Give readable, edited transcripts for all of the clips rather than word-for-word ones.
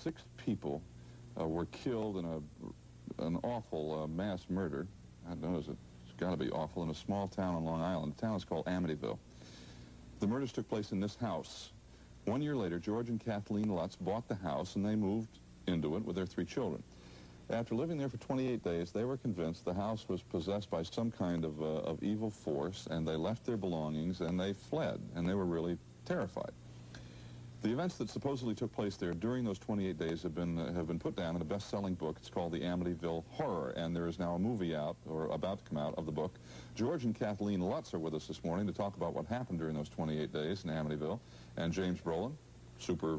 6 people were killed in an awful mass murder. I don't know, it's got to be awful, in a small town on Long Island. The town is called Amityville. The murders took place in this house. 1 year later, George and Kathleen Lutz bought the house, and they moved into it with their 3 children. After living there for 28 days, they were convinced the house was possessed by some kind of evil force, and they left their belongings, and they fled, and they were really terrified. The events that supposedly took place there during those 28 days have been put down in a best-selling book. It's called The Amityville Horror, and there is now a movie out, or about to come out, of the book. George and Kathleen Lutz are with us this morning to talk about what happened during those 28 days in Amityville. And James Brolin, super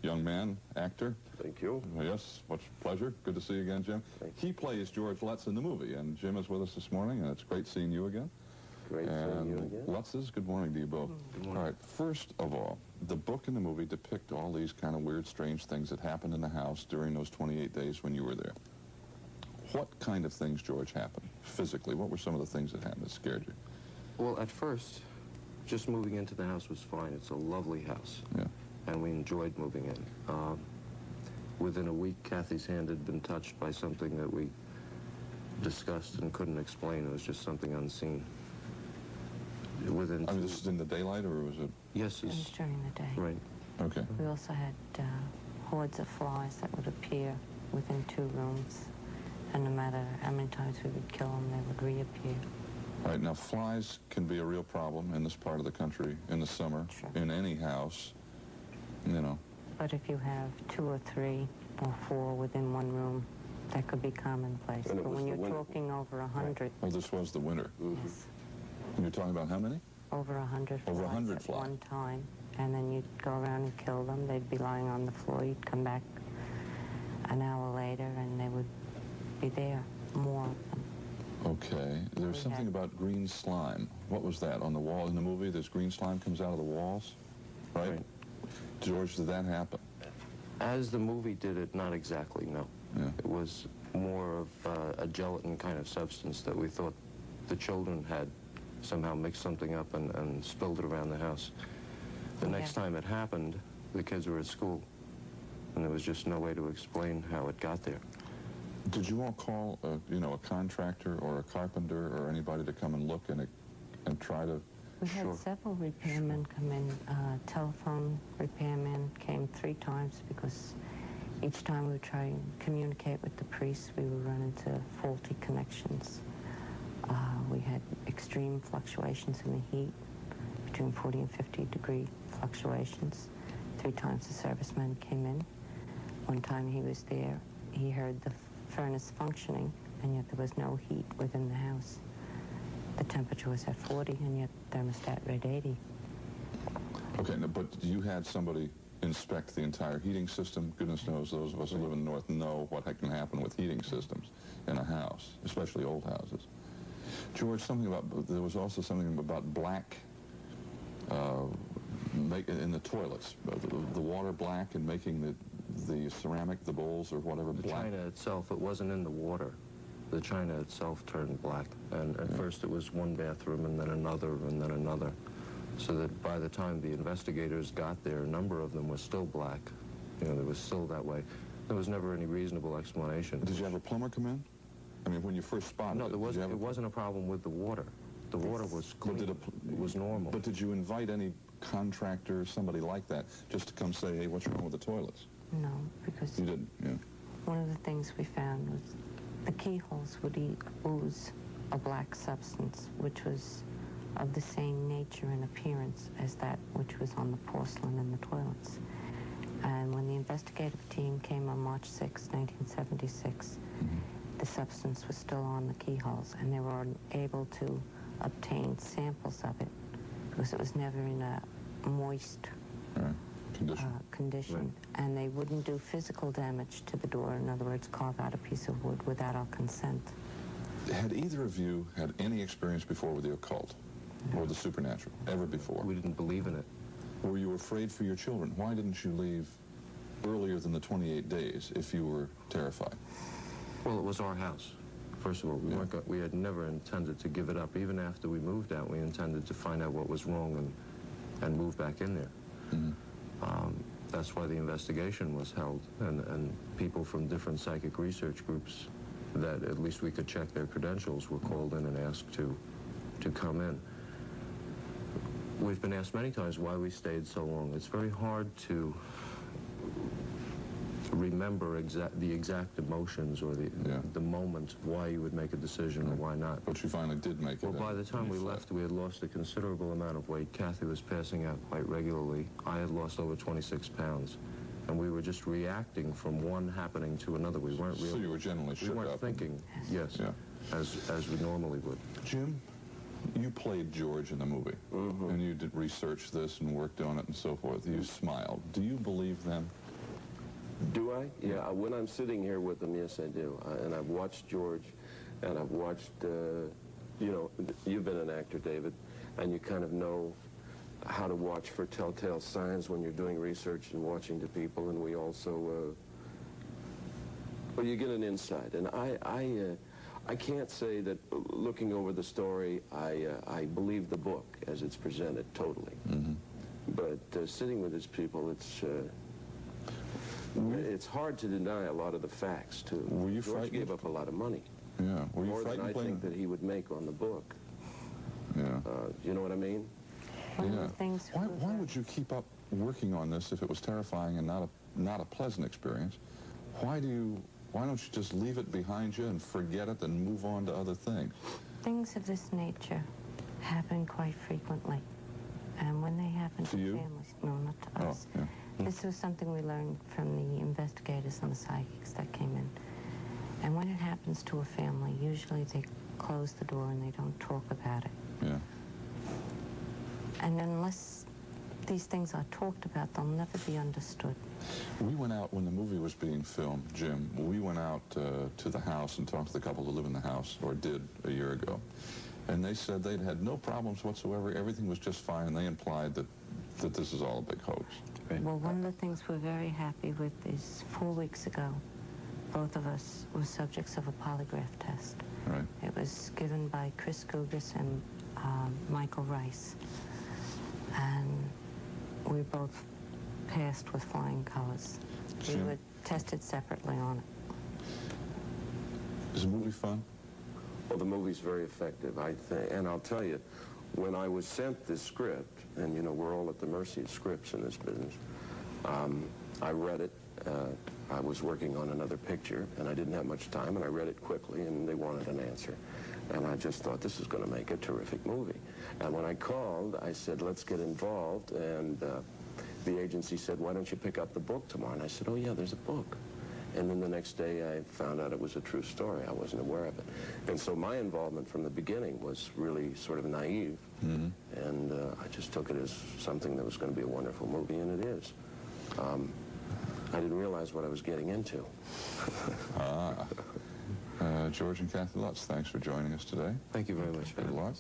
young man, actor. Thank you. Yes, much pleasure. Good to see you again, Jim. He plays George Lutz in the movie, and Jim is with us this morning, and it's great seeing you again. Great seeing you again. Lutzes, good morning to you both. Good morning. All right, first of all, the book and the movie depict all these kind of weird, strange things that happened in the house during those 28 days when you were there. What kind of things, George, happened physically? What were some of the things that happened that scared you? Well, at first, just moving into the house was fine. It's a lovely house. Yeah. And we enjoyed moving in. Within a week, Kathy's hand had been touched by something that we discussed and couldn't explain. It was just something unseen. Within I mean, this is in the daylight, or was it? Yes, It was during the day. right. Okay. We also had hordes of flies that would appear within 2 rooms, and no matter how many times we would kill them, they would reappear. All right, now flies can be a real problem in this part of the country in the summer, Sure. in any house, you know. But if you have 2 or 3 or 4 within 1 room, that could be commonplace. And it But was when the you're winter. talking over 100, Well, this was the winter. yes, And you're talking about how many? over 100 flies Over 100 at flies. one time, and then you'd go around and kill them. They'd be lying on the floor. You'd come back an hour later, and they would be there, more of them. Okay. There's We something had- about green slime. What was that? On the wall in the movie, there's green slime comes out of the walls, right? Right. George, did that happen? As the movie did it, not exactly, no. Yeah. It was more of a gelatin kind of substance that we thought the children had somehow mixed something up and spilled it around the house. The Okay. next time it happened, the kids were at school, and there was just no way to explain how it got there. Did you all call, a contractor or a carpenter or anybody to come and look and try to? We had Sure. several repairmen come in. Telephone repairman came 3 times because each time we would try and communicate with the priests, we would run into faulty connections. We had extreme fluctuations in the heat, between 40 and 50 degree fluctuations. 3 times the serviceman came in. One time he was there, he heard the furnace functioning, and yet there was no heat within the house. The temperature was at 40, and yet the thermostat read 80. Okay, no, but you had somebody inspect the entire heating system. Goodness knows those of us who live in the North know what can happen with heating systems in a house, especially old houses. George, there was also something about black in the toilets, the water black and making the ceramic, the bowls or whatever The black. china itself, it wasn't in the water. The china itself turned black. And at first it was one bathroom and then another and then another. So that by the time the investigators got there, a number of them were still black. You know, it was still that way. There was never any reasonable explanation. Did you have a plumber come in? I mean, when you first spotted No, it, there did you have it wasn't a problem with the water. The water was But clean. It was normal. But did you invite any contractor, somebody like that, just to come say, hey, what's wrong with the toilets? No, because You didn't, yeah. one of the things we found was the keyholes would ooze a black substance, which was of the same nature and appearance as that which was on the porcelain in the toilets. And when the investigative team came on March 6, 1976, the substance was still on the keyholes, and they were able to obtain samples of it because it was never in a moist All right. Condition. condition. And they wouldn't do physical damage to the door, in other words, carve out a piece of wood without our consent. Had either of you had any experience before with the occult or the supernatural, ever before? We didn't believe in it. Were you afraid for your children? Why didn't you leave earlier than the 28 days if you were terrified? Well, it was our house. First of all, we had never intended to give it up. Even after we moved out, we intended to find out what was wrong and move back in there. that's why the investigation was held, and people from different psychic research groups that at least we could check their credentials were called in and asked to come in. We've been asked many times why we stayed so long. It's very hard to remember the exact emotions or the moment why you would make a decision or why not. But you finally did make it. Well, by the time we left, we had lost a considerable amount of weight. Kathy was passing out quite regularly. I had lost over 26 pounds. And we were just reacting from one happening to another. We weren't really... So you were generally shook up. We weren't thinking, yes, as we normally would. Jim, you played George in the movie. And you did research this and worked on it and so forth. You smiled. Do you believe them? Do I? Yeah, when I'm sitting here with them, yes, I do. And I've watched George, and I've watched, you know, you've been an actor, David, and you kind of know how to watch for telltale signs when you're doing research and watching to people, and we also, well, you get an insight. And I can't say that looking over the story, I believe the book as it's presented totally. But sitting with these people, it's hard to deny a lot of the facts, too. Were you George frightened? gave up a lot of money. Yeah. Were you More than frightened I playing? think that he would make on the book. Yeah. You know what I mean? One of the things Why would you keep up working on this if it was terrifying and not a pleasant experience? Why don't you just leave it behind you and forget it and move on to other things? Things of this nature happen quite frequently. And when they happen to you? families, no, not to us. Yeah. This was something we learned from the investigators and the psychics that came in. And when it happens to a family, usually they close the door and they don't talk about it. Yeah. And unless these things are talked about, they'll never be understood. We went out, when the movie was being filmed, Jim, we went out to the house and talked to the couple who live in the house, or did a year ago. And they said they'd had no problems whatsoever. Everything was just fine. And they implied that this is all a big hoax. Well, one of the things we're very happy with is 4 weeks ago, both of us were subjects of a polygraph test. Right. It was given by Chris Gugas and Michael Rice. And we both passed with flying colors. We Jim? were tested separately on it. Is the movie fun? Well, the movie's very effective, I think. And I'll tell you, when I was sent this script, and, you know, we're all at the mercy of scripts in this business, I read it. I was working on another picture, and I didn't have much time, and I read it quickly, and they wanted an answer. And I just thought, this is going to make a terrific movie. And when I called, I said, let's get involved, and the agency said, why don't you pick up the book tomorrow? And I said, oh, yeah, there's a book. And then the next day, I found out it was a true story. I wasn't aware of it. And so my involvement from the beginning was really sort of naive. And I just took it as something that was going to be a wonderful movie, and it is. I didn't realize what I was getting into. George and Kathy Lutz, thanks for joining us today. Thank you very much. Good luck.